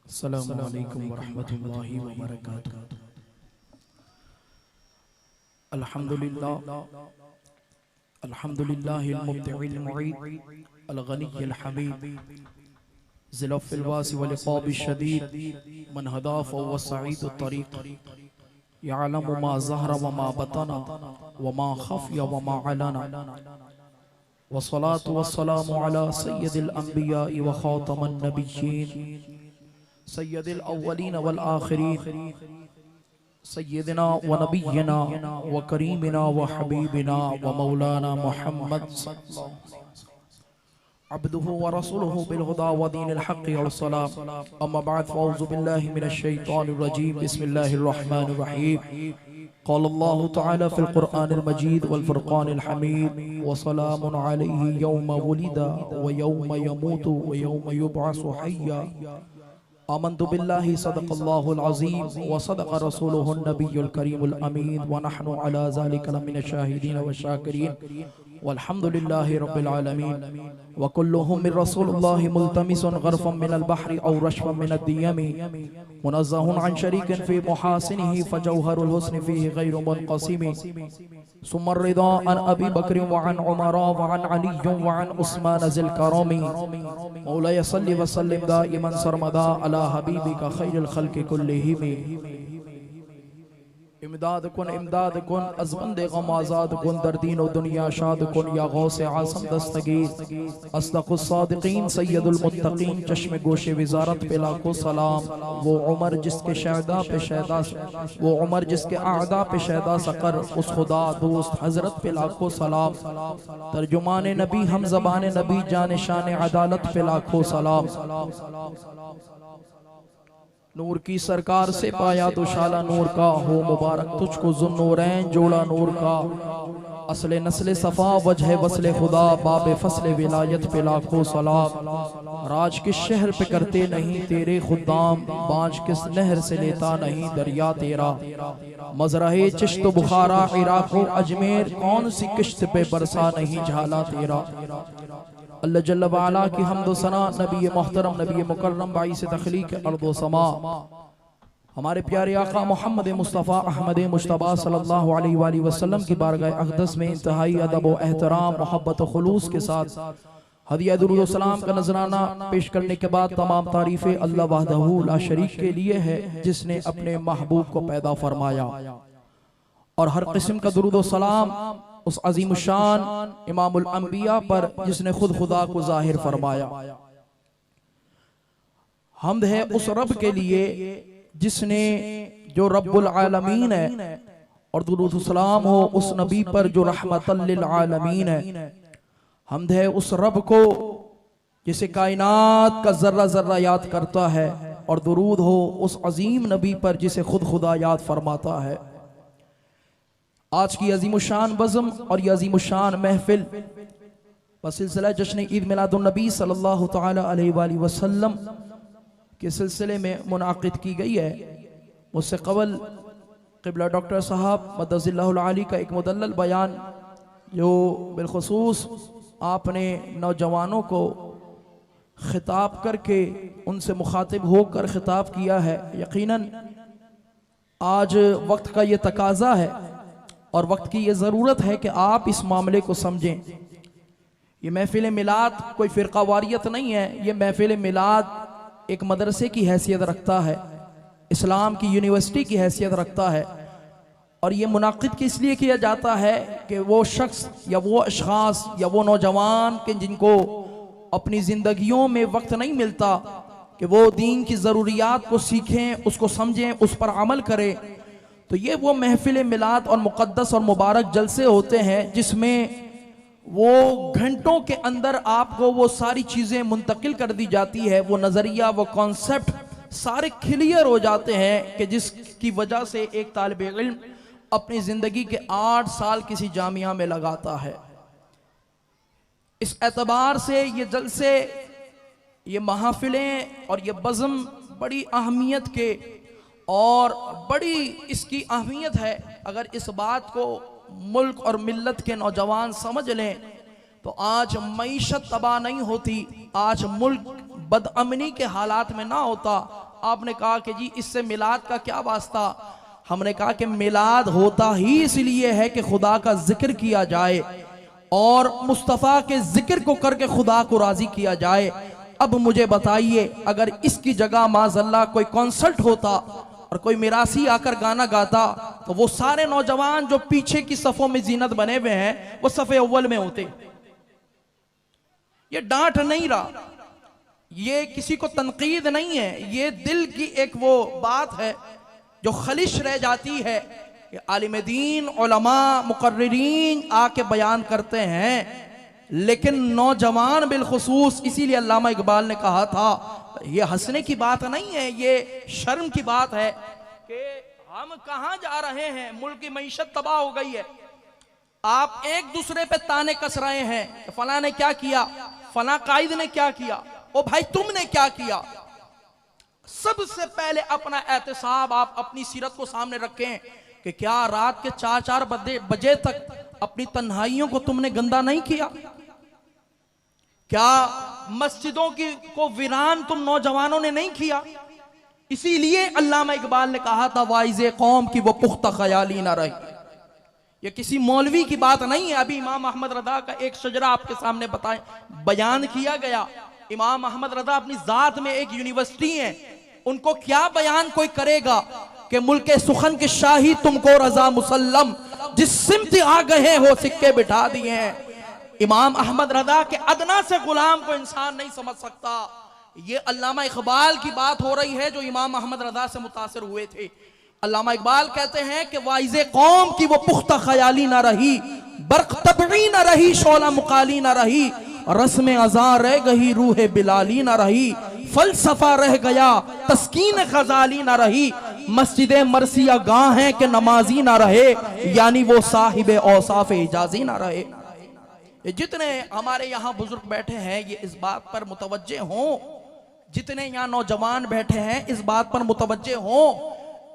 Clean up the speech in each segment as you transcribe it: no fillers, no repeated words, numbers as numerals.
अस्सलामु अलैकुम वरहमतुल्लाहि वबरकातुहू। अल्हम्दुलिल्लाह अल्हम्दुलिल्लाहिल मुब्दिइल मुईद अल गनिय्यिल हमीद ज़िल फ़िल वासि वल इक़ाबिश शदीद मन हदा फ़हुव सईदुत तरीक़ यअलमु मा ज़हरा व मा बतना व मा ख़फ़िया व मा अलना वस्सलातु वस्सलामु अला सय्यिदिल अंबिया व ख़ातमन नबिय्यीन सय्यदिल अव्वलीन वल आखिरीन सय्यदना व नबिय्यना व करीमना व हबीबना व मौलाना मुहम्मद अब्दुहु व रसूलुहु बिल हुदा व दीनिल हक़्क़ि वल सलाम। अम्मा बअद फ़अऊज़ु बिल्लाहि मिनश शैतानिर रजीम। बिस्मिल्लाहिर रहमानिर रहीम। क़ाल अल्लाहु तआला फ़िल क़ुरआनिल मजीद वल फ़ुरक़ानिल हमीद व सलामुन अलैहि यौम वुलिदा व यौम यमूतु व यौम युबअसु हय्या। आमन्तु बिल्लाहि सदक़ल्लाहुल अज़ीम व सदक़ रसूलुहुन नबियुल करीमुल अमीन व नहनु अला ज़ालिका लमिनश शाहिदीन व शाकिरीन वल्हम्दुलिल्लाहि रब्बिल आलमीन। व कुल्लुहुम मिन रसूलिल्लाहि मुल्तमिसन ग़रफ़न मिनल बहरि औ रशफ़न मिनद दियमी मुनज़्ज़हुन अन शरीकिन फ़ी मुहासिनिही फ़जौहरुल हुस्नि फ़ीहि ग़ैरु मुनक़सिमी। सुम्मा रिदा अन अबी बकर व अन उमर व अन अली व अन उस्मान ज़िल करमी। मौलाया सल्लि व सल्लिम दाइमन सरमदा अला हबीबिका खैरिल खल्क़ि कुल्लिहिम। इमदाद कुन अज़बंदे गम आज़ाद कुन दर्दीन व दुनिया शाद कुन या गौसे आसम दस्तगीर अस्दक़ुस सादिक़ीन सय्यदुल मुत्तक़ीन चश्मे गोशे विज़ारत पे लाखों सलाम। वो उमर जिसके शहदा पे शहदा वो उमर जिसके आदा पे शहदा सकर उस खुदा दोस्त हजरत पे लाखों सलाम। तर्जुमान नबी हम ज़बान नबी जान शान अदालत पे लाखों सलाम। नूर की सरकार से पाया दुशाला नूर का हो मुबारक तुझको ज़ुन्नूरैन जोड़ा नूर का। असले नस्ले सफ़ा वजह वस्ले खुदा बाबे फसले विलायत पे लाखों सलाम। राज किस शहर पे करते नहीं तेरे खुदाम बाँझ किस नहर से लेता नहीं दरिया तेरा। मज़रहे चिश्त बुखारा इराक़ व अजमेर कौन सी किश्त पे बरसा नहीं झाला तेरा। अल्लाह जल्ल व अला की हम्द सना नबी मोहतरम नबी मुकर्रम बाइस तख़लीक़ अर्द व समा हमारे प्यारे आका मोहम्मद मुस्तफ़ा अहमद मुश्तबा सल्लल्लाहु अलैहि वसल्लम की बारगाह अक़दस में इंतहाई अदब व एहतराम मोहब्बत व खुलूस के साथ हदिया दुरूद व सलाम का नजराना पेश करने के बाद तमाम तारीफ़ें अल्लाह वहदहू ला शरीक के लिए है जिसने अपने महबूब को पैदा फरमाया। और हर किस्म का दुरूद व सलाम उस अजीम शान इमामुल अंबिया पर जिसने खुद खुदा को जाहिर फरमाया। हम्द है उस रब के लिए जिसने जो रब्बुल आलमीन है और दुरूद व सलाम हो उस नबी पर जो रहमतल लिल आलमीन है। हम्द है उस रब को जिसे कायनात का जर्रा जर्रा याद करता है और दुरूद हो उस अजीम नबी पर जिसे खुद खुदा याद फरमाता है। आज की अज़ीमुशान बज़म और ये अज़ीमुशान महफिल बसिलसिला जश्न ईद मिलादुन नबी सल्लल्लाहु तआला अलैहि वसल्लम के सिलसिले में मुनाक़िद की गई है। मुझसे क़बल क़िबला डॉक्टर साहब मद्दज़िल्लाहुल आली का एक मुदल्लल बयान जो बिलख़ुसूस आपने नौजवानों को ख़िताब करके उनसे मुखातिब होकर ख़िताब किया है। यकीनन आज वक्त का ये तकाज़ा है और वक्त की ये ज़रूरत है कि आप इस मामले को समझें। ये महफिल मिलाद कोई फ़िरक़ा वारियत नहीं है। ये महफिल मिलाद एक मदरसे की हैसियत रखता है, इस्लाम की यूनिवर्सिटी की हैसियत रखता है। और ये मुनाक़िद किस लिए किया जाता है कि वो शख्स या वो अशख़ास या वो नौजवान के जिनको अपनी ज़िंदगियों में वक्त नहीं मिलता कि वो दीन की ज़रूरियात को सीखें, उसको समझें, उस पर अमल करें। तो ये वो महफिल मिलाद और मुक़द्दस और मुबारक जलसे होते हैं जिसमें वो घंटों के अंदर आपको वो सारी चीज़ें मुंतकिल कर दी जाती है। वो नज़रिया वो कॉन्सेप्ट सारे क्लियर हो जाते हैं कि जिसकी वजह से एक तालिब इल्म अपनी ज़िंदगी के 8 साल किसी जामिया में लगाता है। इस एतबार से ये जलसे, ये महफिलें और ये बज़म बड़ी अहमियत के और बड़ी इसकी अहमियत है। अगर इस बात को मुल्क और मिल्लत के नौजवान समझ लें तो आज मईशत तबाह नहीं होती, आज मुल्क बदअमनी के हालात में ना होता, आपने कहा कि जी इससे मिलाद का क्या वास्ता। हमने कहा कि मिलाद होता ही इसलिए है कि खुदा का जिक्र किया जाए और मुस्तफ़ा के जिक्र को करके खुदा को राजी किया जाए। अब मुझे बताइए, अगर इसकी जगह माज़अल्लाह कोई कॉन्सर्ट होता और कोई मिरासी आकर गाना गाता तो वो सारे नौजवान जो पीछे की सफों में जीनत बने हुए हैं वो सफ़े अव्वल में होते। ये डांट नहीं रहा, ये किसी को तनकीद नहीं है, ये दिल की एक वो बात है जो खलिश रह जाती है कि आलिम दीन, उलमा, मुकर्रिरीन आके बयान करते हैं, लेकिन नौजवान बिलखुसूस। इसीलिए अल्लामा इकबाल ने कहा था ये हंसने की बात नहीं है, ये शर्म की बात है कि हम कहां जा रहे हैं, मुल्क की मईशत तबाह हो गई है। आप एक दूसरे पे ताने कस रहे हैं, फला ने क्या किया, फला कायद ने क्या किया, ओ भाई तुमने क्या किया। सबसे पहले अपना एहतसाब आप अपनी सीरत को सामने रखें कि क्या रात के 4-4 बजे तक अपनी तन्हाइयों को तुमने गंदा नहीं किया। क्या मस्जिदों की को वीरान तुम नौजवानों ने नहीं किया। इसीलिए अल्लामा इकबाल ने कहा था वाइज़े कौम की वो पुख्ता ख्याली ना रही। ये किसी मौलवी की बात नहीं है। अभी इमाम अहमद रदा का एक शजरा आपके सामने बताए बयान किया गया। इमाम अहमद रदा अपनी जात में एक यूनिवर्सिटी है, उनको क्या बयान कोई करेगा कि मुल्क सुखन के शाही तुमको रजा मुसल्लम, जिस सिमत आ गए हो सिक्के बिठा दिए हैं। इमाम अहमद रदा के अदना से गुलाम को इंसान नहीं समझ सकता। ये अल्लामा इकबाल की बात हो रही है जो इमाम अहमद रदा से मुतासिर हुए थे। अल्लामा इकबाल कहते हैं कि वाइज़े कौम की वो पुख्ता ख्याली ना रही, बर्क तबई ना रही, शोला मुकाली ना रही, रस्म अज़ा रह गई, रूह बिलाली ना रही, फलसफा रह गया, तस्कीन ग़ज़ाली ना रही, मस्जिद मरसिया गाह है कि नमाजी ना रहे, यानी वो साहिब औसाफ इजाजी ना रहे। जितने हमारे यहाँ बुजुर्ग बैठे हैं ये इस बात पर मुतवज्जे हों, जितने यहाँ नौजवान बैठे हैं इस बात पर मुतवज्जे हों।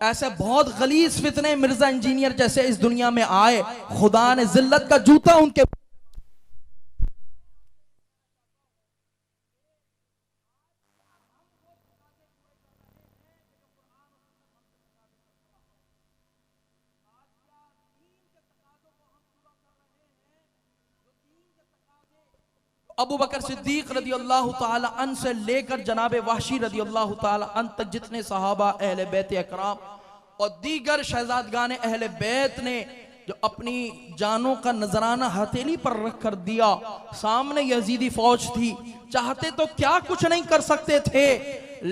ऐसे बहुत गलीज फितने मिर्जा इंजीनियर जैसे इस दुनिया में आए, खुदा ने जिल्लत का जूता उनके अबू बकर सिद्दीक रदी अल्लाह ताला अन से लेकर जनाब वाशी रदी अल्लाह ताला अन तक जितने सहाबा अहले बैत अकराम और दीगर शहजादगान अहले बैत ने जो अपनी जानों का नजराना हथेली पर रख कर दिया, सामने यजीदी फौज थी, चाहते तो क्या कुछ नहीं कर सकते थे,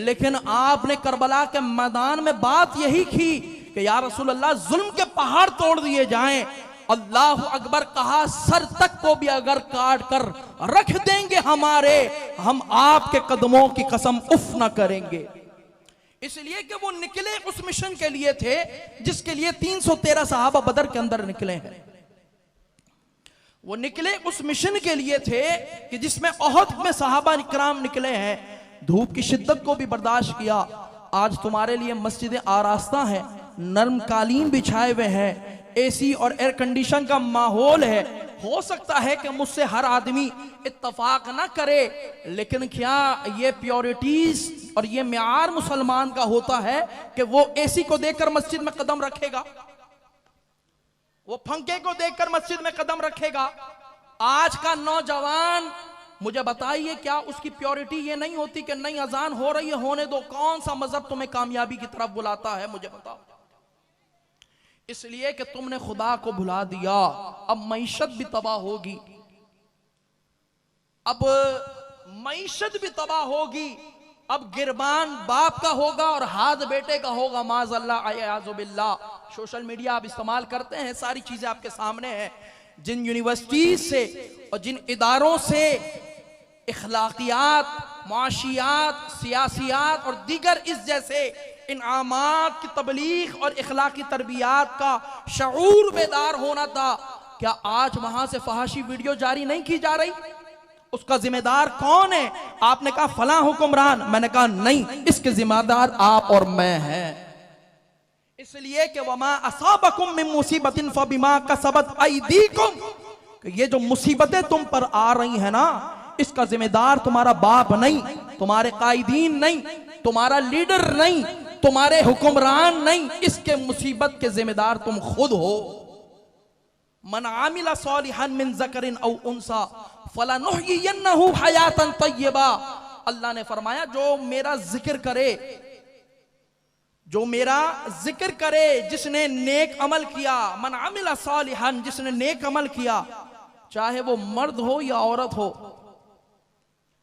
लेकिन आपने करबला के मैदान में बात यही की कि या रसूल अल्लाह जुल्म के पहाड़ तोड़ दिए जाएं, अल्लाह अकबर कहा, सर तक को भी अगर काट कर रख देंगे हमारे, हम आपके कदमों की कसम उफ ना करेंगे। इसलिए कि वो निकले उस मिशन के लिए थे जिसके लिए 313 सहाबा बदर के अंदर निकले हैं। वो निकले उस मिशन के लिए थे कि जिसमें ओहद में सहाबा इकराम निकले हैं, धूप की शिद्दत को भी बर्दाश्त किया। आज तुम्हारे लिए मस्जिद आरास्ता है, नर्म कालीन बिछाए हुए हैं, एसी और एयर कंडीशन का माहौल है। हो सकता है कि मुझसे हर आदमी इत्तफाक ना करे, लेकिन क्या ये प्योरिटीज और ये म्यार मुसलमान का होता है कि वो एसी को देखकर मस्जिद में कदम रखेगा, वो पंखे को देखकर मस्जिद में कदम रखेगा। आज का नौजवान मुझे बताइए क्या उसकी प्योरिटी ये नहीं होती कि नहीं अजान हो रही है, होने दो, कौन सा मजहब तुम्हें कामयाबी की तरफ बुलाता है, मुझे बताओ। इसलिए कि तुमने खुदा को भुला दिया। अब मईशत भी तबाह होगी, अब मईशत भी तबाह होगी, अब गिरबान बाप का होगा और हाथ बेटे का होगा, माज़अल्लाह अय्याज़ुबिल्लाह। सोशल मीडिया आप इस्तेमाल करते हैं, सारी चीजें आपके सामने हैं। जिन यूनिवर्सिटीज से और जिन इदारों से इखलाकियात, मुआशियात, सियासियात और दीगर इस जैसे इनामात की तबलीग और इखलाकी तरबियात का शऊर बेदार होना था, क्या आज वहां से फहाशी वीडियो जारी नहीं की जा रही? उसका जिम्मेदार कौन है? आपने कहा फला हुक्मरान, मैंने कहा नहीं, इसके जिम्मेदार आप और मैं हैं। इसलिए कि वमा असाबकुम मिन मुसीबतिन फबिमा कसबत अयदीकुम, ये जो मुसीबतें तुम पर आ रही है ना, इसका जिम्मेदार तुम्हारा बाप नहीं, तुम्हारे कायदीन नहीं, तुम्हारा लीडर नहीं, तुम्हारे हुक्मरान नहीं, इसके मुसीबत के जिम्मेदार तुम खुद हो। मन आमिला सालिहन मिन ज़करिन औ उनसा फलनुहयियन्नहु हयातन तय्यबा। अल्लाह ने फरमाया जो मेरा जिक्र करे, जो मेरा जिक्र करे, जिसने नेक अमल किया, मन आमिला सालिहन, जिसने नेक अमल किया, चाहे वो मर्द हो या औरत हो,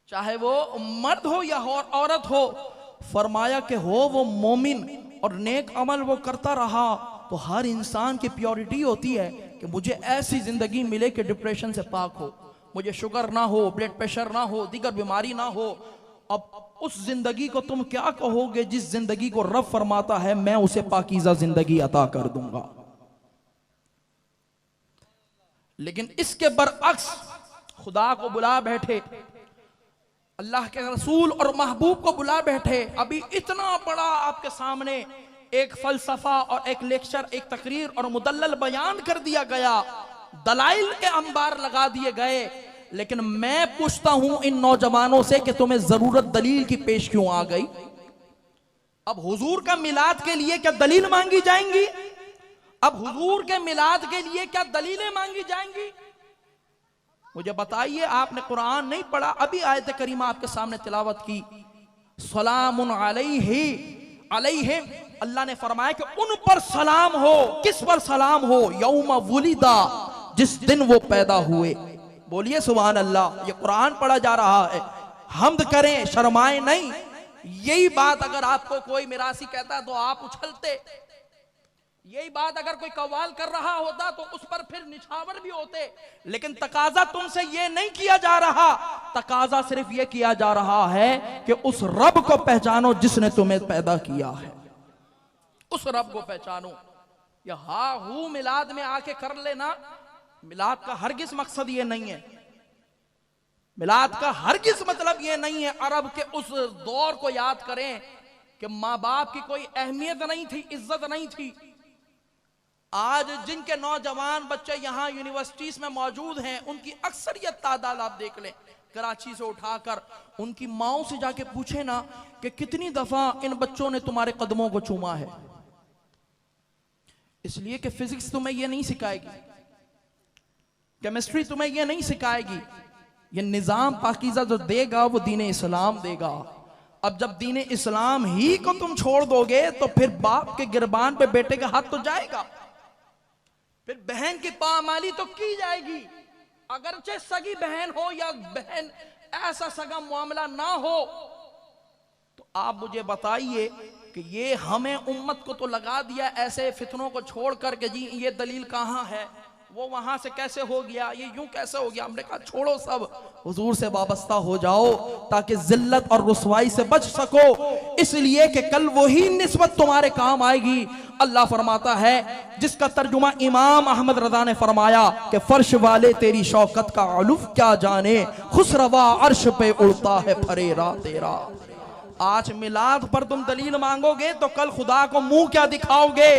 चाहे वो मर्द हो या औरत हो, फरमाया कि हो वो मोमिन और नेक अमल वो करता रहा, तो हर इंसान की प्योरिटी होती है कि मुझे ऐसी जिंदगी मिले कि डिप्रेशन से पाक हो, मुझे शुगर ना हो, ब्लड प्रेशर ना हो, दीगर बीमारी ना हो। अब उस जिंदगी को तुम क्या कहोगे जिस जिंदगी को रब फरमाता है मैं उसे पाकीज़ा जिंदगी अता कर दूंगा। लेकिन इसके बरअक्स खुदा को बुला बैठे, अल्लाह के रसूल और महबूब को बुला बैठे। अभी इतना बड़ा आपके सामने एक फलसफा और एक लेक्चर, एक तकरीर और मुदल्लल बयान कर दिया गया, दलाइल के अंबार लगा दिए गए, लेकिन मैं पूछता हूं इन नौजवानों से कि तुम्हें जरूरत दलील की पेश क्यों आ गई? अब हुजूर का मिलाद के लिए क्या दलील मांगी जाएंगी? अब हुजूर के मिलाद के लिए क्या दलीलें मांगी जाएंगी? मुझे बताइए, आपने कुरान नहीं पढ़ा? अभी आयत करीमा आपके सामने तिलावत की, सलामुन अलैहि अलैहिम, अल्लाह ने फरमाया कि उन पर सलाम हो। किस पर सलाम हो? यौम वुलिदा, जिस दिन वो पैदा हुए। बोलिए सुभान अल्लाह। ये कुरान पढ़ा जा रहा है, हम्द करें, शर्माए नहीं। यही बात अगर आपको कोई मिरासी कहता तो आप उछलते, यही बात अगर कोई कव्वाल कर रहा होता तो उस पर फिर निछावर भी होते। लेकिन तकाजा तुमसे ये नहीं किया जा रहा, तकाजा सिर्फ ये किया जा रहा है कि उस रब को पहचानो जिसने तुम्हें पैदा किया है, उस रब को पहचानो। या हा हू मिलाद में आके कर लेना, मिलाद का हरगिज मकसद ये नहीं है, मिलाद का हरगिज मतलब ये नहीं है अरब के उस दौर को याद करें कि माँ बाप की कोई अहमियत नहीं थी, इज्जत नहीं थी। आज जिनके नौजवान बच्चे यहाँ यूनिवर्सिटीज में मौजूद हैं, उनकी अक्सरियत तादाद आप देख लें, कराची से उठाकर उनकी माओ से जाके पूछे ना कि कितनी दफा इन बच्चों ने तुम्हारे कदमों को चूमा है। इसलिए कि फिजिक्स तुम्हें यह नहीं सिखाएगी, केमिस्ट्री तुम्हें यह नहीं सिखाएगी। ये निजाम पाकीज़ा जो देगा वो दीन इस्लाम देगा। अब जब दीन इस्लाम ही को तुम छोड़ दोगे तो फिर बाप के गिरबान पे बेटे का हाथ तो जाएगा, फिर बहन की पामाली तो की जाएगी, अगरचे सगी बहन हो या बहन ऐसा सगा मामला ना हो। तो आप मुझे बताइए कि ये हमें उम्मत को तो लगा दिया ऐसे फितनों को छोड़ करके, जी ये दलील कहाँ है, वो वहां से कैसे हो गया, ये यूं कैसे हो गया। हमने कहा छोड़ो सब, हुजूर से वाबस्ता हो जाओ ताकि जिल्लत और रुसवाई से बच सको, इसलिए कि कल वही निस्बत तुम्हारे काम आएगी। अल्लाह फरमाता है, जिसका तर्जुमा इमाम अहमद रजा ने फरमाया कि फर्श वाले तेरी शौकत का उलूफ क्या जाने, खुसरवा अर्श पे उड़ता है फरेरा तेरा। आज मिलाद पर तुम दलील मांगोगे तो कल खुदा को मुंह क्या दिखाओगे?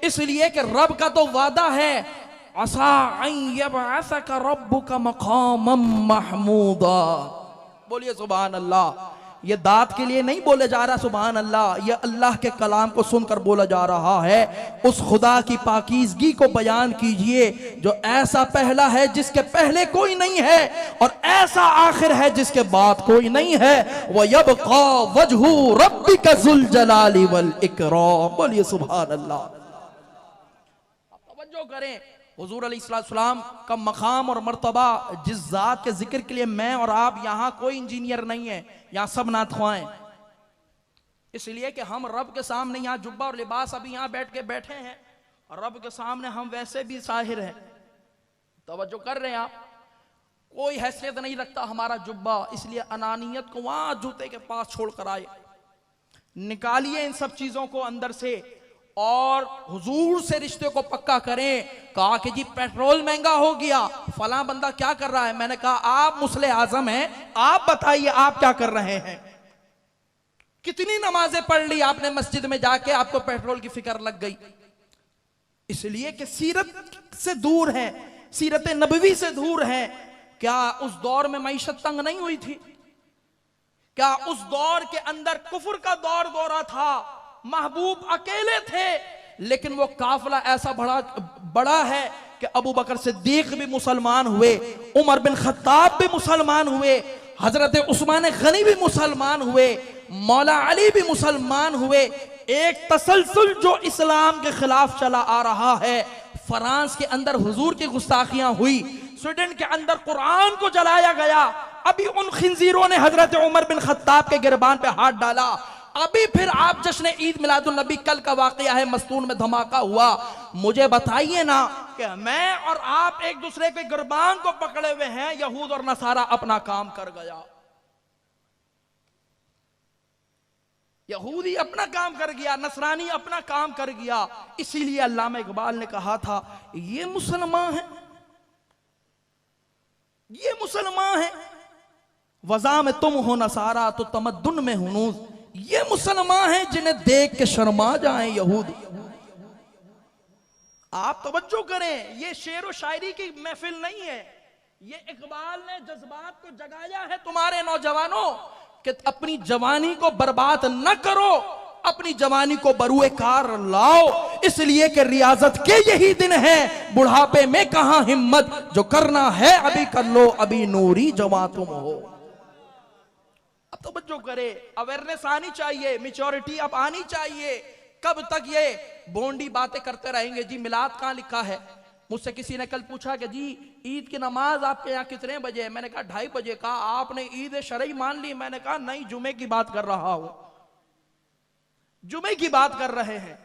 इसलिए कि रब का तो वादा है, असा यबअसका रब्बुका मकामम महमूदा। बोलिए सुभान अल्लाह। ये दात के लिए नहीं बोले जा रहा सुभान अल्लाह, ये अल्लाह के कलाम को सुनकर बोला जा रहा है। उस खुदा की पाकीज़गी को बयान कीजिए जो ऐसा पहला है जिसके पहले कोई नहीं है, और ऐसा आखिर है जिसके बाद कोई नहीं है। व यबका वजहू रब्बिका ज़ुल जलाली वल इकराम। बोलिए सुभान अल्लाह। तवज्जो करें, हुजूर अलैहिस्सलाम का मकाम और मर्तबा, जिस जात के जिक्र के लिए मैं और आप यहाँ कोई इंजीनियर नहीं है, यहाँ सब नातख्वाएं, इसलिए कि हम रब के सामने यहाँ जुब्बा और लिबास अभी यहाँ बैठ के बैठे हैं, और रब के सामने हम वैसे भी साहिर हैं। तवज्जो कर रहे हैं आप? कोई हैसियत नहीं रखता हमारा जुब्बा, इसलिए अनानियत को वहां जूते के पास छोड़ कर आए। निकालिए इन सब चीजों को अंदर से और हुजूर से रिश्ते को पक्का करें। कहा कि जी पेट्रोल महंगा हो गया, फला बंदा क्या कर रहा है? मैंने कहा आप मुस्लिम आजम हैं, आप बताइए आप क्या कर रहे हैं? कितनी नमाजें पढ़ ली आपने मस्जिद में जाके, आपको पेट्रोल की फिक्र लग गई? इसलिए कि सीरत से दूर है, सीरत नबवी से दूर है। क्या उस दौर में मईशत तंग नहीं हुई थी? क्या उस दौर के अंदर कुफ्र का दौर दौरा था, महबूब अकेले थे, लेकिन वो काफिला ऐसा बड़ा है कि अबू बकर सिद्दीक भी मुसलमान हुए, उमर बिन खत्ताब भी मुसलमान हुए, हजरत उस्मान गनी भी मुसलमान हुए, मौला अली भी मुसलमान हुए। एक तसलसल जो इस्लाम के खिलाफ चला आ रहा है, फ्रांस के अंदर हुजूर की गुस्ताखियां हुई, स्वीडन के अंदर कुरान को जलाया गया, अभी उन खिंजीरों ने हजरत उमर बिन खत्ताब के गिरबान पे हाथ डाला, अभी फिर आप जश्न ईद मिलादुन नबी, कल का वाकया है मस्तून में धमाका हुआ। मुझे बताइए ना कि मैं और आप एक दूसरे के गिरबान को पकड़े हुए हैं, यहूद और नसारा अपना काम कर गया, यहूदी अपना काम कर गया, नसरानी अपना काम कर गया। इसीलिए अल्लामा इकबाल ने कहा था, ये मुसलमान है, ये मुसलमान है, वज़ा में तुम हो नसारा तो तमद्दुन में हुनूज, ये मुसलमान हैं जिन्हें देख के शर्मा जाएं यहूद। आप तवज्जो करें, ये शेर व शायरी की महफिल नहीं है, ये इकबाल ने जज्बात को जगाया है तुम्हारे नौजवानों कि अपनी जवानी को बर्बाद न करो, अपनी जवानी को बरूए कार लाओ, इसलिए कि रियाजत के यही दिन है, बुढ़ापे में कहां हिम्मत, जो करना है अभी कर लो, अभी नूरी जवां तुम हो। अब तो बच्चों करे, अवेयरनेस आनी चाहिए, मैच्योरिटी अब आनी चाहिए। कब तक ये बोंडी बातें करते रहेंगे? जी मिलाद कहां लिखा है? मुझसे किसी ने कल पूछा कि जी ईद की नमाज आपके यहाँ कितने बजे है? मैंने कहा 2:30 बजे। कहा आपने ईद शरई मान ली? मैंने कहा नहीं, जुमे की बात कर रहा हूं, जुमे की बात कर रहे हैं।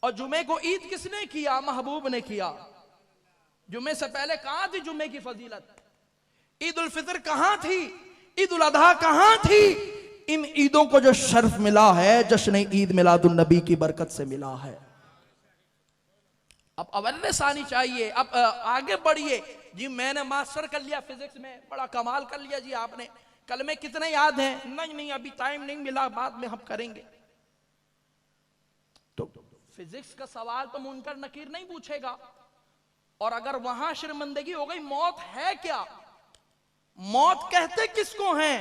और जुमे को ईद किसने किया? महबूब ने किया। जुमे से पहले कहां थी जुमे की फजीलत? ईद उल फितर कहां थी? ईद उल अजहा कहां थी? इन ईदों को जो शर्फ मिला है, जश्न ईद मिलादुन नबी की बरकत से मिला है। अब अवेयरनेस आनी चाहिए। अब आगे बढ़िए जी। मैंने मास्टर कर लिया फिजिक्स में, बड़ा कमाल कर लिया जी आपने। कल में कितने याद हैं? नहीं अभी टाइम नहीं मिला, बाद में हम करेंगे। तो फिजिक्स का सवाल तो मुनकर नकीर नहीं पूछेगा। और अगर वहां शर्मिंदगी हो गई, मौत है क्या? मौत कहते किसको हैं?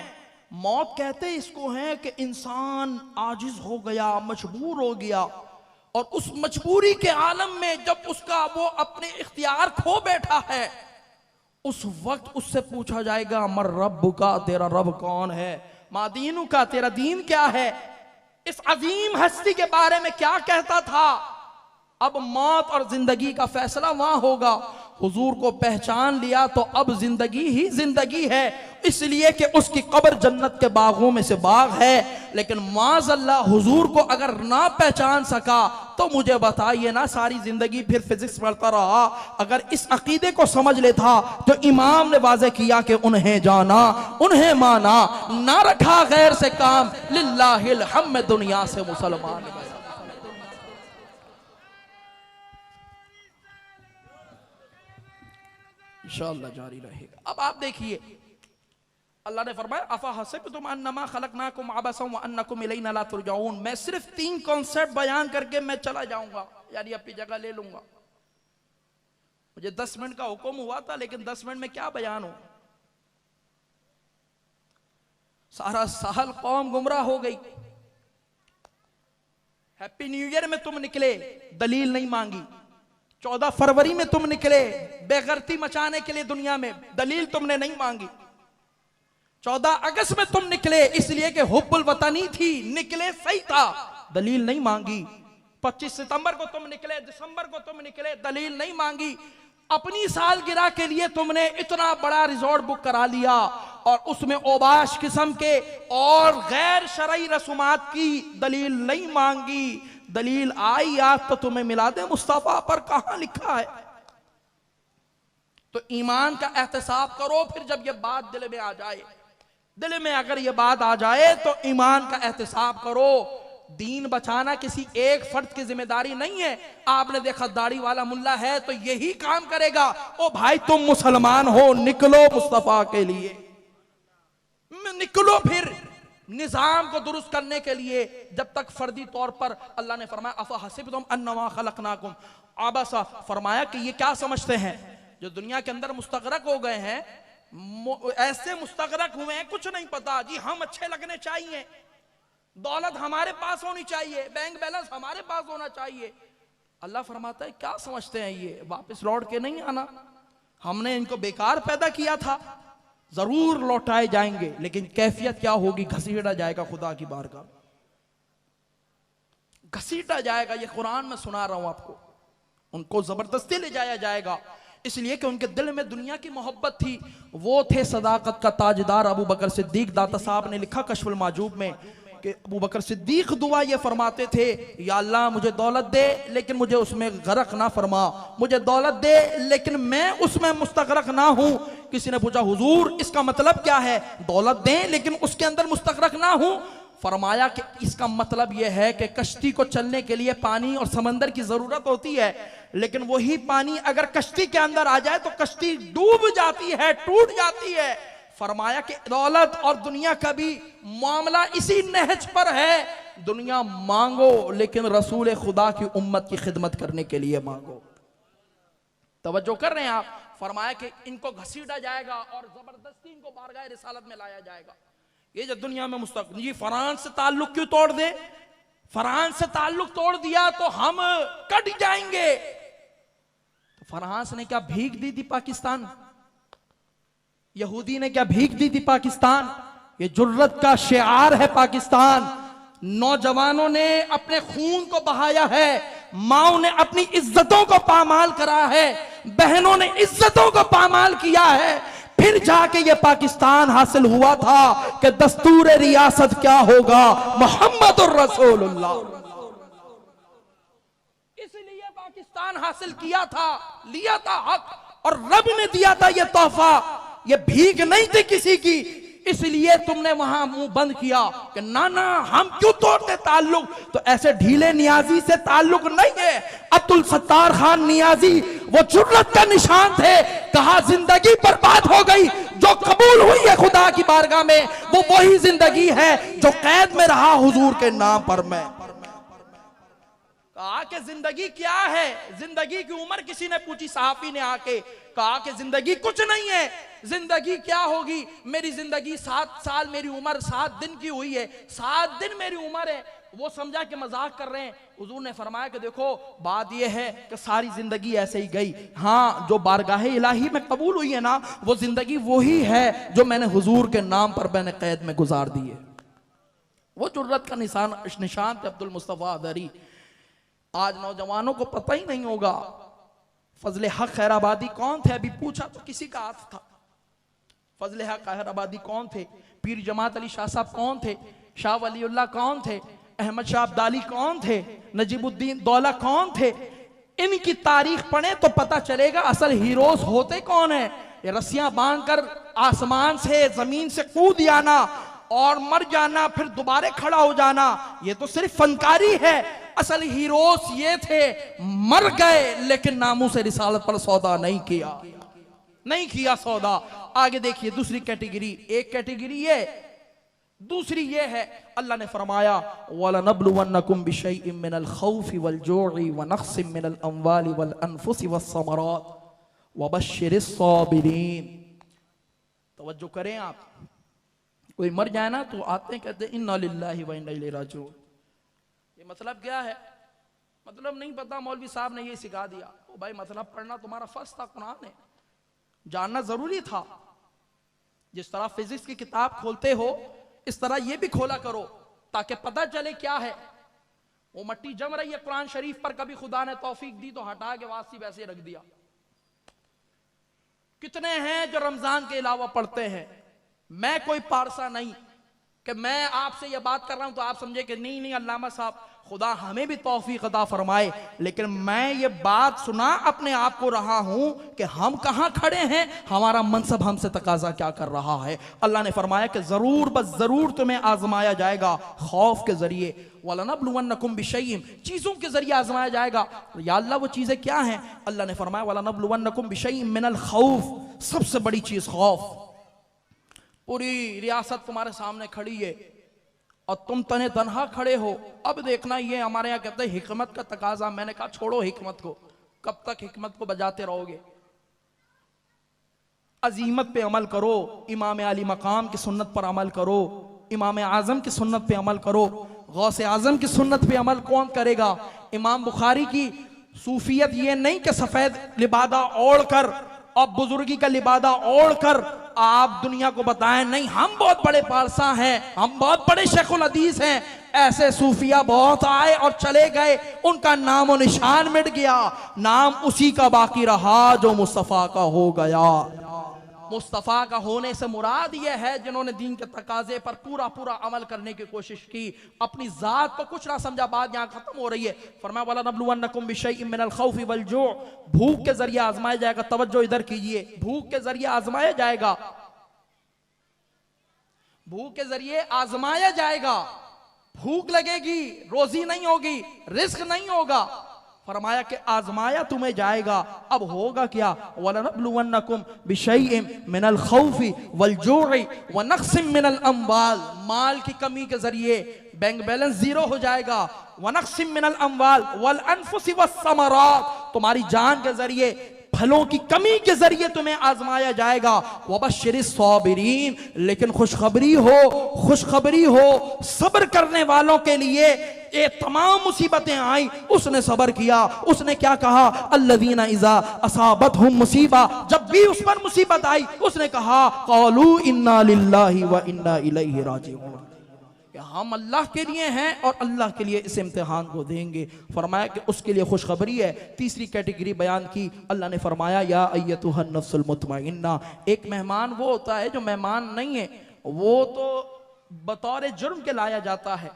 मौत कहते इसको हैं कि इंसान आजिज हो गया, मजबूर हो गया, और उस मजबूरी के आलम में जब उसका वो अपने इख्तियार खो बैठा है, उस वक्त उससे पूछा जाएगा मर रब्बु का, तेरा रब कौन है? मादीनु का, तेरा दीन क्या है? इस अजीम हस्ती के बारे में क्या कहता था? अब मौत और जिंदगी का फैसला वहां होगा। हुजूर को पहचान लिया तो अब जिंदगी ही जिंदगी है, इसलिए कि उसकी कब्र जन्नत के बागों में से बाग है। लेकिन माज़अल्लाह हुजूर को अगर ना पहचान सका तो मुझे बताइए ना, सारी जिंदगी फिर फिजिक्स पढ़ता रहा। अगर इस अकीदे को समझ लेता जो इमाम ने वाज़े किया कि उन्हें जाना, उन्हें माना, ना रखा गैर से काम, लिल्लाहिल हम्द, दुनिया से मुसलमान। इंशाअल्लाह जारी रहेगा। अब आप देखिए, अल्लाह ने फरमाया अफा हसिबतुम अन्नमा खलकनाकुम अबसन व अन्नकुम इलैना ला तुरजाऊन। मैं सिर्फ 3 कॉन्सेप्ट बयान करके मैं चला जाऊंगा, यानी अपनी जगह ले लूंगा। मुझे 10 मिनट का हुक्म हुआ था, लेकिन 10 मिनट में क्या बयान हो? सारा साल कौम गुमराह हो गई। हैप्पी न्यू ईयर में तुम निकले, दलील नहीं मांगी। 14 फरवरी में तुम निकले बेगैरती मचाने के लिए दुनिया में, दलील तुमने नहीं मांगी। 14 अगस्त में तुम निकले इसलिए कि हुब्बुल वतनी थी, निकले सही था, दलील नहीं मांगी। 25 सितंबर को तुम निकले, दिसंबर को तुम निकले, दलील नहीं मांगी। अपनी सालगिरह के लिए तुमने इतना बड़ा रिजॉर्ट बुक करा लिया और उसमें ओबाश किस्म के और गैर शरई रसूमात की दलील नहीं मांगी। दलील आई आज तो तुम्हें मिलादे मुस्तफा पर कहां लिखा है? तो ईमान का एहतसाब करो। फिर जब ये बात दिल में आ जाए, दिल में अगर ये बात आ जाए तो ईमान का एहतसाब करो। दीन बचाना किसी एक फर्द की जिम्मेदारी नहीं है। आपने देखा दाढ़ी वाला मुल्ला है तो यही काम करेगा। ओ भाई तुम मुसलमान हो, निकलो मुस्तफा के लिए, निकलो फिर निजाम को दुरुस्त करने के लिए। जब तक फर्दी तौर पर अल्लाह ने फरमाया अफा हसिबतुम अन्नमा खलकनाकुम अबसा, फरमाया कि ये क्या समझते हैं जो दुनिया के अंदर मुस्तगरक हो गए हैं, ऐसे मुस्तगरक हुए हैं, कुछ नहीं पता जी। हम अच्छे लगने चाहिए, दौलत हमारे पास होनी चाहिए, बैंक बैलेंस हमारे पास होना चाहिए। अल्लाह फरमाता है क्या समझते हैं ये वापस लौट के नहीं आना, हमने इनको बेकार पैदा किया था, जरूर लौटाए जाएंगे, लेकिन कैफियत क्या होगी, घसीटा जाएगा खुदा की बारगाह में, घसीटा जाएगा। ये कुरान में सुना रहा हूं आपको। उनको जबरदस्ती ले जाया जाएगा, इसलिए कि उनके दिल में दुनिया की मोहब्बत थी। वो थे सदाकत का ताजदार अबू बकर सिद्दीक। दाता साहब ने लिखा कश्फुल माजूब में कि अबू बकर सिद्दीक दुआ ये फरमाते थे, या अल्लाह मुझे दौलत दे लेकिन मुझे उसमें गरक ना फरमा, मुझे दौलत दे लेकिन मैं उसमें मुस्तगरक ना हूं। किसी ने पूछा हुजूर इसका मतलब क्या है, दौलत दें लेकिन उसके अंदर मुस्तगरक ना हूं। फरमाया कि इसका मतलब यह है कि कश्ती को चलने के लिए पानी और समंदर की जरूरत होती है, लेकिन वही पानी अगर कश्ती के अंदर आ जाए तो कश्ती डूब जाती है, टूट जाती है। फरमाया कि दौलत और दुनिया का भी मामला इसी नहज पर है, दुनिया मांगो लेकिन रसूल खुदा की उम्मत की खिदमत करने के लिए मांगो। तवज्जो कर रहे हैं आप। फरमाया कि इनको घसीटा जाएगा और जबरदस्ती इनको बारगाह रिसालत में लाया जाएगा। ये जो दुनिया में मुस्तक ये फ्रांस से ताल्लुक क्यों तोड़ दे, फ्रांस से ताल्लुक तोड़ दिया तो हम कट जाएंगे। तो फ्रांस ने क्या भीख दी थी पाकिस्तान, यहूदी ने क्या भीख दी थी पाकिस्तान। ये जुर्रत का शिआर है पाकिस्तान। नौजवानों ने अपने खून को बहाया है, माओ ने अपनी इज्जतों को पामाल करा है, बहनों ने इज्जतों को पामाल किया है, फिर जाके ये पाकिस्तान हासिल हुआ था कि दस्तूर रियासत क्या होगा, मोहम्मदुर रसूलुल्लाह। इसलिए पाकिस्तान हासिल किया था, लिया था हक, और रब ने दिया था ये तोहफा, ये भीख नहीं थी किसी की। इसलिए तुमने वहां मुंह बंद किया कि ना ना हम क्यों तोड़ते ताल्लुक। तो ऐसे ढीले नियाजी से ताल्लुक नहीं है। अब्दुल सत्तार खान नियाजी वो जुर्रत का निशान थे। कहा जिंदगी बर्बाद हो गई, जो कबूल हुई है खुदा की बारगाह में वो वही जिंदगी है जो कैद में रहा हुजूर के नाम पर। मैं कहा कि जिंदगी क्या है, जिंदगी की उम्र किसी ने पूछी, सहाफी ने आके कहा कि जिंदगी कुछ नहीं है, जिंदगी क्या होगी, मेरी जिंदगी 7 साल मेरी उम्र 7 दिन की हुई है, 7 दिन मेरी उम्र है। वो समझा कि मजाक कर रहे हैं। हुजूर ने फरमाया कि देखो बात यह है कि सारी जिंदगी ऐसे ही गई, हाँ जो बारगाह इलाही में कबूल हुई है ना वो जिंदगी वही है जो मैंने हुजूर के नाम पर मैंने कैद में गुजार दी है। वो जुर्रत का निशान थे अब्दुल मुस्तफा अदरी। आज नौजवानों को पता ही नहीं होगा फजले हक खैराबादी कौन थे। अभी पूछा तो किसी का हाथ था। फजले हक खैराबादी कौन थे, पीर जमात अली शाह साहब कौन थे, शाह वलीउल्लाह कौन थे, अहमद शाह अब्दाली कौन थे, नजीबुद्दीन दौला कौन थे। इनकी तारीख पढ़े तो पता चलेगा असल हीरोज होते कौन है। ये रस्सियां बांधकर आसमान से जमीन से कूद आना और मर जाना फिर दोबारा खड़ा हो जाना, ये तो सिर्फ फनकारी है। असल हीरोज ये थे, मर गए लेकिन नामों से रिसालत पर सौदा नहीं किया, नहीं किया सौदा। आगे देखिए दूसरी कैटेगरी, एक कैटेगरी ये, दूसरी ये है अल्लाह ने फरमाया वलनब्लुवन्नकुम बिशैइन मिनल खौफि वल जूइ व नक्सिम मिनल अम्वालि वल अनफुसि वस्समरात वबश्शिरिस साबिरीन। तवज्जो करें आप, कोई मर जाए ना तो आते कहते इन्ना लिल्लाहि व इन्ना इलैहि राजिऊन। ये मतलब क्या है, मतलब नहीं पता, मौलवी साहब ने ये सिखा दिया। ओ भाई मतलब पढ़ना तुम्हारा फर्ज था, कुरान है जानना जरूरी था। जिस तरह फिजिक्स की किताब खोलते हो इस तरह ये भी खोला करो ताकि पता चले क्या है। वो मट्टी जम रही है कुरान शरीफ पर, कभी खुदा ने तौफीक दी तो हटा के वासी वैसे रख दिया। कितने हैं जो रमजान के अलावा पढ़ते हैं। मैं कोई पारसा नहीं कि मैं आपसे ये बात कर रहा हूं तो आप समझे कि नहीं नहीं अल्लामा साहब खुदा हमें भी तौफीक अता फरमाए, लेकिन मैं ये बात सुना अपने आप को रहा हूं कि हम कहां खड़े हैं, हमारा मनसब हमसे तकाजा क्या कर रहा है। अल्लाह ने फरमाया कि जरूर बस जरूर तुम्हें आजमाया जाएगा खौफ के जरिए, वलनब्लुवन्नकुम बिशैइन, चीजों के जरिए आजमाया जाएगा। या अल्लाह वो चीजें क्या हैं, अल्लाह ने फरमाया वलनब्लुवन्नकुम बिशैइन मिनल खौफ, सबसे बड़ी चीज खौफ। पूरी रियासत तुम्हारे सामने खड़ी है और तुम तने तनहा खड़े हो। अब देखना, ये हमारे यहाँ कहते हैं हिकमत का तकाजा। मैंने कहा छोड़ो हिकमत को, कब तक हिकमत को बजाते रहोगे। अजीमत पे अमल करो, इमाम अली मकाम की सुन्नत पर अमल करो, इमाम आज़म की सुन्नत पे अमल करो। गौस आज़म की सुन्नत पे अमल कौन करेगा? इमाम बुखारी की सूफियत ये नहीं कि सफ़ेद लिबादा ओढ़ कर और बुजुर्गी का लिबादा ओढ़ कर आप दुनिया को बताएं, नहीं हम बहुत बड़े पारसा हैं, हम बहुत बड़े शेखुल हदीस हैं। ऐसे सूफिया बहुत आए और चले गए, उनका नाम और निशान मिट गया, नाम उसी का बाकी रहा जो मुस्तफ़ा का हो गया। मुस्तफ़ा का होने से मुराद यह है जिन्होंने दीन के तकाजे पर पूरा पूरा अमल करने की कोशिश की, अपनी जात को कुछ ना समझा। बात यहाँ खत्म हो रही है। फरमाया वला नबलुवन्नकुम बिशैइन मिनल खौफि वल जू, भूख के जरिए आजमाया जाएगा। तवज्जो इधर कीजिए, भूख के जरिए आजमाया जाएगा, भूख के जरिए आजमाया जाएगा। भूख लगेगी, रोजी नहीं होगी, रिस्क नहीं होगा। फरमाया कि आजमाया तुम्हें जाएगा। अब होगा क्या? वलनबलुवन्नकुम बिशैइन मिनल खौफि वल जू'i व नक्सिम मिनल अम्वाल, माल की कमी के जरिए बैंक बैलेंस जीरो हो जाएगा। व नक्सिम मिनल अम्वाल वल अनफुसि वस्समरात, तुम्हारी जान के जरिए, फलों की कमी के जरिए तुम्हें आजमाया जाएगा। वबश्शिरिस साबिरीन, लेकिन खुशखबरी हो, खुशखबरी हो सब्र करने वालों के लिए। ये तमाम मुसीबतें आई, उसने सब्र किया। उसने क्या कहा? अल्लज़ीना इज़ा असाबतहुम मुसीबा, जब भी उस पर मुसीबत आई उसने कहा क़ालू इन्ना लिल्लाहि व इन्ना इलैहि राजिऊन, हम अल्लाह के लिए हैं और अल्लाह के लिए इस इम्तिहान को देंगे। फरमाया कि उसके लिए खुशखबरी है। तीसरी कैटेगरी बयान की, अल्लाह ने फरमाया या अय्यतुहन नफ्सुल मुतमइन्ना, एक मेहमान वो होता है जो मेहमान नहीं है, वो तो बतौर जुर्म के लाया जाता है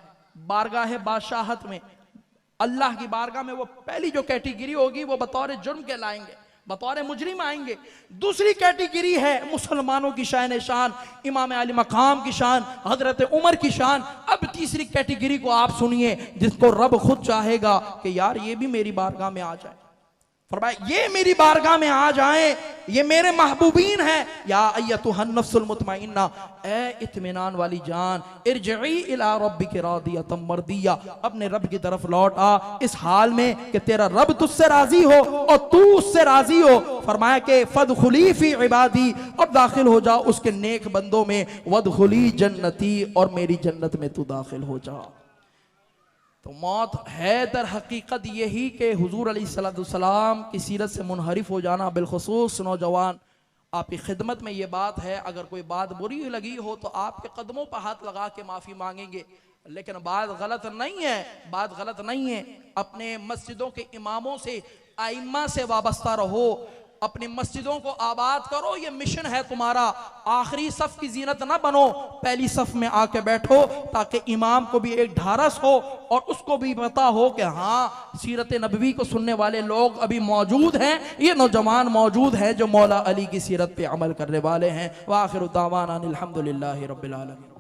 बारगाह बादशाहत में। अल्लाह की बारगाह में वो पहली जो कैटेगरी होगी वो बतौर जुर्म के लाएंगे, बतौर मुजरिम आएंगे। दूसरी कैटेगरी है मुसलमानों की शान शान, इमाम अली मकाम की शान, हजरत उमर की शान। अब तीसरी कैटेगरी को आप सुनिए, जिसको रब खुद चाहेगा कि यार ये भी मेरी बारगाह में आ जाए। फरमाया ये मेरी बारगाह में आ जाए, ये मेरे महबूबीन हैं। या अय्यतुहन नफ्सुल मुतमइन्ना, ए इत्मीनान वाली जान, इरजिई इला रब्बिकी रादियतम मर्दिया, अपने रब की तरफ लौट आ इस हाल में कि तेरा रब तुझसे राजी हो और तू उससे राजी हो। फरमाया कि फदखुली फी इबादी, और दाखिल हो जा उसके नेक बंदों में। वदखुली जन्नती, और मेरी जन्नत में तू दाखिल हो जा। तो मौत है दर हकीकत यही कि हुजूर अलैहिस्सलाम की सीरत से मुनहरिफ हो जाना। बिलखुसूस नौजवान, आपकी खिदमत में ये बात है, अगर कोई बात बुरी लगी हो तो आपके कदमों पर हाथ लगा के माफ़ी मांगेंगे, लेकिन बात गलत नहीं है, बात गलत नहीं है। अपने मस्जिदों के इमामों से, आइम्मा से वाबस्ता रहो, अपनी मस्जिदों को आबाद करो, ये मिशन है तुम्हारा। आखिरी सफ की जीनत ना बनो, पहली सफ में आके बैठो, ताकि इमाम को भी एक ढारस हो और उसको भी पता हो कि हाँ सीरत नबवी को सुनने वाले लोग अभी मौजूद हैं, ये नौजवान मौजूद हैं जो मौला अली की सीरत पे अमल करने वाले हैं। व आखिरु दावाना अनिल हम्दुलिल्लाहि रब्बिल आलमीन।